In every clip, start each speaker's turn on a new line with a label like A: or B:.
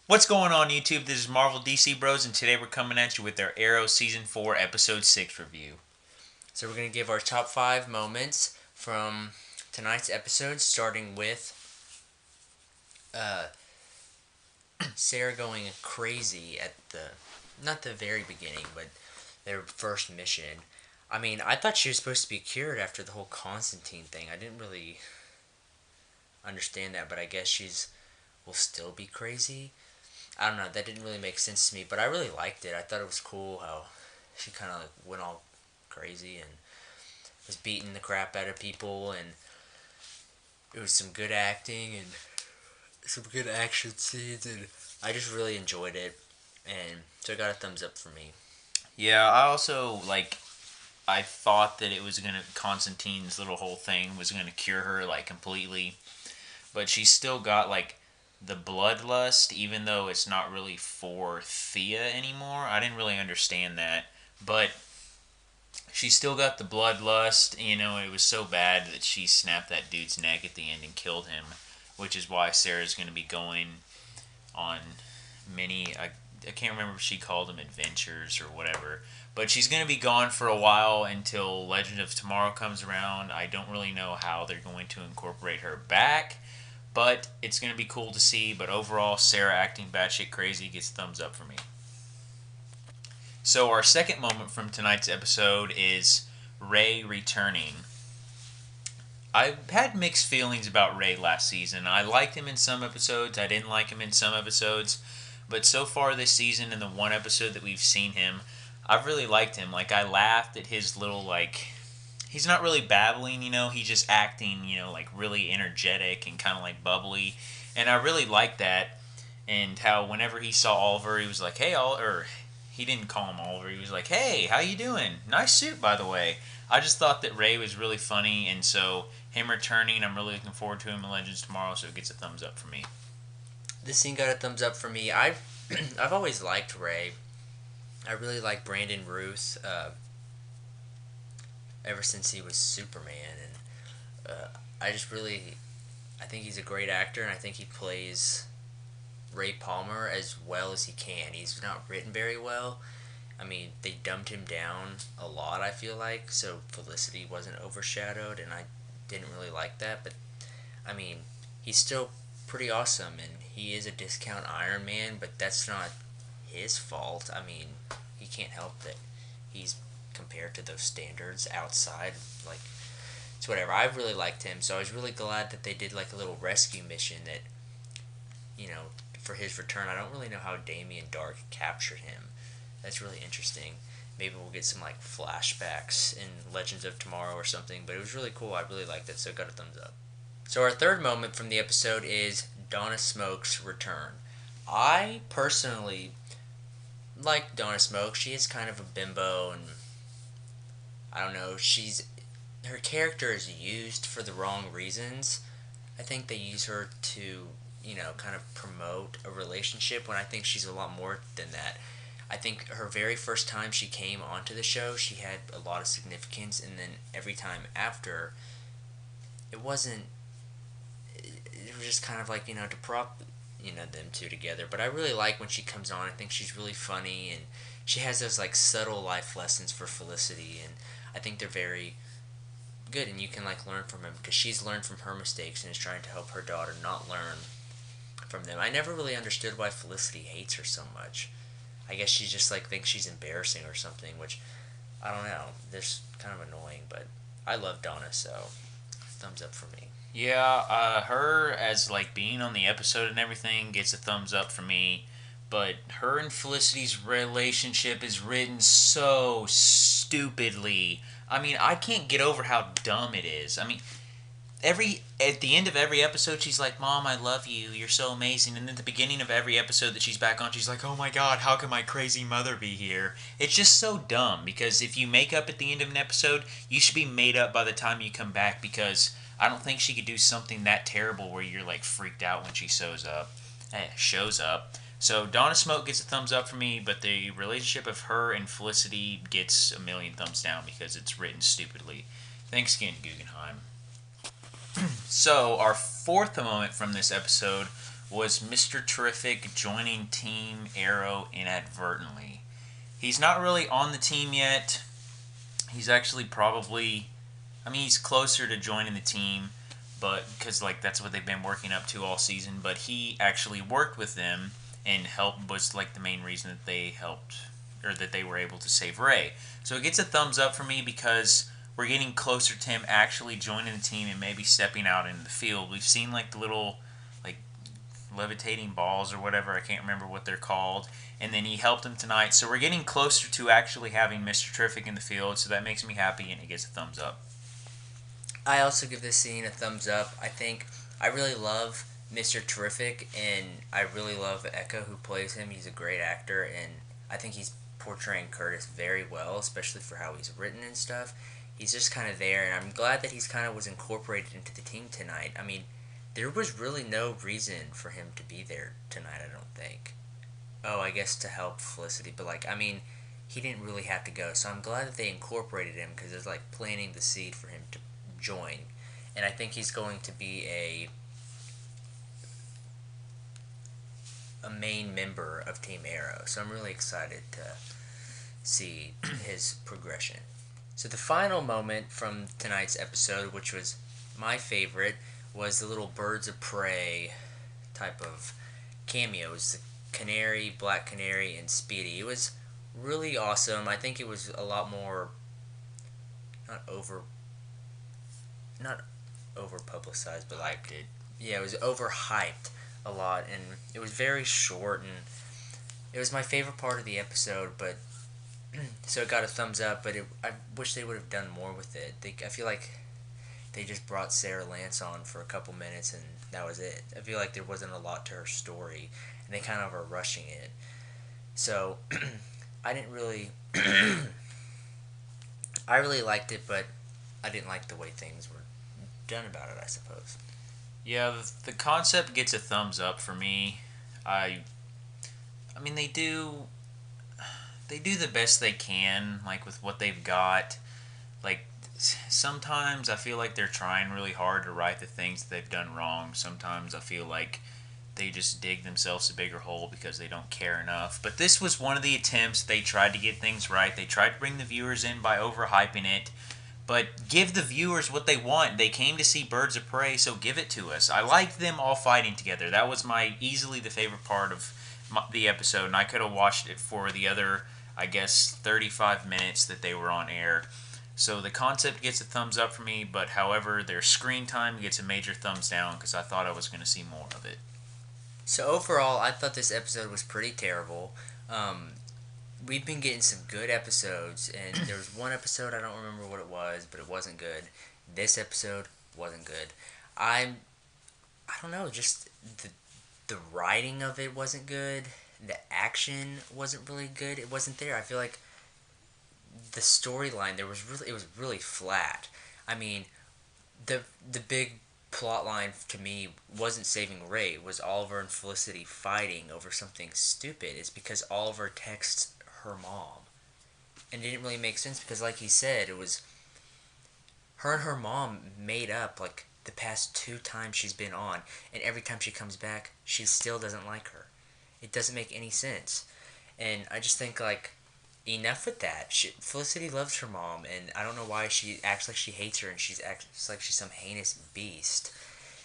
A: What's going on, YouTube? This is Marvel DC Bros, and today we're coming at you with our Arrow Season 4, Episode 6 review.
B: So we're going to give our top 5 moments from tonight's episode, starting with uh, Sarah going crazy at not the very beginning, but their first mission. I mean, I thought she was supposed to be cured after the whole Constantine thing. I didn't really understand that, but I guess she's will still be crazy. I don't know, that didn't really make sense to me, but I really liked it. I thought it was cool how she kind of went all crazy and was beating the crap out of people, and it was some good acting and some good action scenes, and I just really enjoyed it, and so it got a thumbs up for me.
A: Yeah, I also, I thought that Constantine's little whole thing was gonna cure her, completely. But she's still got, the bloodlust, even though it's not really for Thea anymore. I didn't really understand that. But she still got the bloodlust. It was so bad that she snapped that dude's neck at the end and killed him, which is why Sarah's going to be going on many. I can't remember if she called them adventures or whatever, but she's going to be gone for a while until Legend of Tomorrow comes around. I don't really know how they're going to incorporate her back, but it's going to be cool to see. But overall, Sarah acting batshit crazy gets thumbs up for me. So our second moment from tonight's episode is Ray returning. I had mixed feelings about Ray last season. I liked him in some episodes, I didn't like him in some episodes, but so far this season, in the one episode that we've seen him, I've really liked him. I laughed at his little, he's not really babbling, he's just acting, really energetic and kind of bubbly. And I really liked that. And how whenever he saw Oliver, he was like, hey, or he didn't call him Oliver. He was like, hey, how you doing? Nice suit, by the way. I just thought that Ray was really funny, and so him returning, I'm really looking forward to him in Legends tomorrow, so it gets a thumbs up for me.
B: This scene got a thumbs up for me. I've always liked Ray. I really like Brandon Ruth ever since he was Superman, and I think he's a great actor, and I think he plays Ray Palmer as well as he can. He's not written very well. I mean, they dumbed him down a lot, I feel like, so Felicity wasn't overshadowed, and I didn't really like that. But, I mean, he's still pretty awesome, and he is a discount Iron Man, but that's not his fault. I mean, he can't help that he's compared to those standards outside. Like, it's whatever. I really liked him, so I was really glad that they did, a little rescue mission that, for his return. I don't really know how Damien Dark captured him. That's really interesting. Maybe we'll get some flashbacks in Legends of Tomorrow or something, but it was really cool. I really liked it, so it got a thumbs up. So our third moment from the episode is Donna Smoke's return. I personally like Donna Smoke. She is kind of a bimbo, and I don't know, her character is used for the wrong reasons. I think they use her to, kind of promote a relationship when I think she's a lot more than that. I think her very first time she came onto the show, she had a lot of significance, and then every time after, it wasn't. It was just kind of to prop, them two together. But I really like when she comes on. I think she's really funny, and she has those subtle life lessons for Felicity, and I think they're very good, and you can learn from them because she's learned from her mistakes and is trying to help her daughter not learn from them. I never really understood why Felicity hates her so much. I guess she just thinks she's embarrassing or something, which I don't know. This kind of annoying, but I love Donna, so thumbs up for me.
A: Yeah, her as being on the episode and everything gets a thumbs up for me. But her and Felicity's relationship is written so stupidly. I mean, I can't get over how dumb it is. I mean, every at the end of every episode she's like, Mom, I love you, you're so amazing. And at the beginning of every episode that she's back on, she's like, oh my god, how can my crazy mother be here? It's just so dumb, because if you make up at the end of an episode, you should be made up by the time you come back, because I don't think she could do something that terrible where you're freaked out when she shows up. So Donna Smoke gets a thumbs up for me, but the relationship of her and Felicity gets a million thumbs down because it's written stupidly. Thanks again, Guggenheim. So, our fourth moment from this episode was Mr. Terrific joining Team Arrow inadvertently. He's not really on the team yet. He's actually probably, I mean, he's closer to joining the team, but because like that's what they've been working up to all season. But he actually worked with them and helped was like the main reason that they helped or that they were able to save Ray. So it gets a thumbs up for me because we're getting closer to him actually joining the team and maybe stepping out into the field. We've seen like the little like levitating balls or whatever, I can't remember what they're called, and then he helped him tonight. So we're getting closer to actually having Mr. Terrific in the field, so that makes me happy and it gets a thumbs up.
B: I also give this scene a thumbs up. I think I really love Mr. Terrific, and I really love Echo who plays him. He's a great actor, and I think he's portraying Curtis very well, especially for how he's written and stuff. He's just kind of there, and I'm glad that he's kind of was incorporated into the team tonight. I mean, there was really no reason for him to be there tonight, I don't think. Oh, I guess to help Felicity, but like, I mean, he didn't really have to go, so I'm glad that they incorporated him because it's like planting the seed for him to join. And I think he's going to be a main member of Team Arrow, so I'm really excited to see his progression. So the final moment from tonight's episode, which was my favorite, was the little Birds of Prey type of cameos. The Canary, Black Canary, and Speedy. It was really awesome. I think it was a lot more not over not over publicized, but like yeah, it was overhyped a lot, and it was very short, and it was my favorite part of the episode. But so it got a thumbs up. But I wish they would have done more with it. I feel like they just brought Sarah Lance on for a couple minutes, and that was it. I feel like there wasn't a lot to her story, and they kind of are rushing it. So I didn't really. I really liked it, but I didn't like the way things were done about it, I suppose.
A: Yeah, the concept gets a thumbs up for me. I mean they do the best they can like with what they've got. Like sometimes I feel like they're trying really hard to right the things that they've done wrong. Sometimes I feel like they just dig themselves a bigger hole because they don't care enough. But this was one of the attempts. They tried to get things right. They tried to bring the viewers in by overhyping it. But give the viewers what they want. They came to see Birds of Prey, so give it to us. I liked them all fighting together. That was my easily the favorite part of the episode, and I could have watched it for the other, I guess, 35 minutes that they were on air. So the concept gets a thumbs up for me, but however, their screen time gets a major thumbs down because I thought I was going to see more of it.
B: So overall, I thought this episode was pretty terrible. We've been getting some good episodes, and there was one episode, I don't remember what it was, but it wasn't good. This episode wasn't good. I don't know, just the writing of it wasn't good. The action wasn't really good. It wasn't there. I feel like the storyline it was really flat. I mean, the big plot line to me wasn't saving Ray. It was Oliver and Felicity fighting over something stupid. It's because Oliver texts her mom. And it didn't really make sense because like he said, it was her and her mom made up like the past 2 times she's been on, and every time she comes back, she still doesn't like her. It doesn't make any sense. And I just think like enough with that. Felicity loves her mom, and I don't know why she acts like she hates her and acts like she's some heinous beast.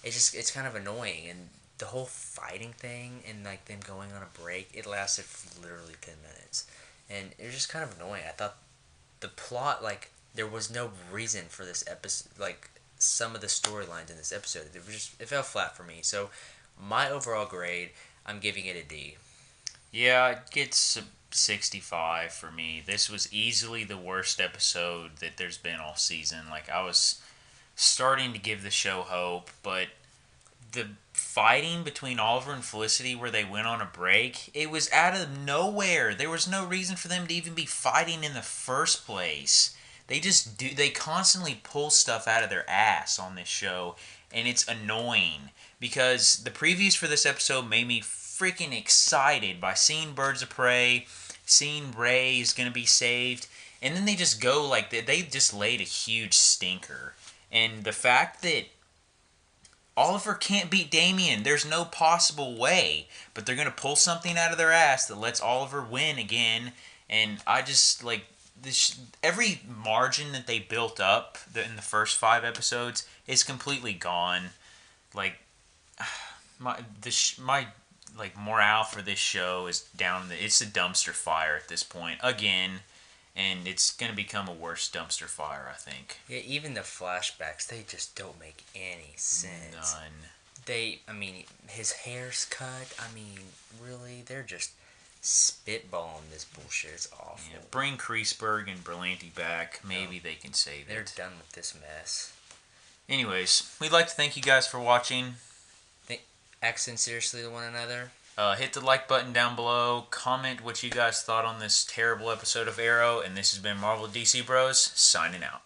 B: It's kind of annoying, and the whole fighting thing and like them going on a break, it lasted for literally 10 minutes. And it was just kind of annoying. I thought the plot, like, there was no reason for this episode, like, some of the storylines in this episode. It fell flat for me. So, my overall grade, I'm giving it a D.
A: Yeah, it gets 65 for me. This was easily the worst episode that there's been all season. Like, I was starting to give the show hope, but the fighting between Oliver and Felicity where they went on a break, it was out of nowhere. There was no reason for them to even be fighting in the first place. They constantly pull stuff out of their ass on this show, and it's annoying because the previews for this episode made me freaking excited by seeing Birds of Prey, seeing Ray is going to be saved, and then they just go like they just laid a huge stinker. And the fact that Oliver can't beat Damien. There's no possible way. But they're going to pull something out of their ass that lets Oliver win again. And I just, like, this every margin that they built up in the first 5 episodes is completely gone. Like, my like morale for this show is down. It's a dumpster fire at this point again, and it's gonna become a worse dumpster fire, I think.
B: Yeah, even the flashbacks, they just don't make any sense.
A: None.
B: I mean, his hair's cut. I mean, really, they're just spitballing this bullshit. It's awful.
A: Yeah, bring Kreisberg and Berlanti back. Maybe they can save
B: They're
A: it.
B: done with this mess.
A: Anyways, we'd like to thank you guys for watching.
B: Act sincerely to one another.
A: Hit the like button down below. Comment what you guys thought on this terrible episode of Arrow. And this has been Marvel DC Bros. Signing out.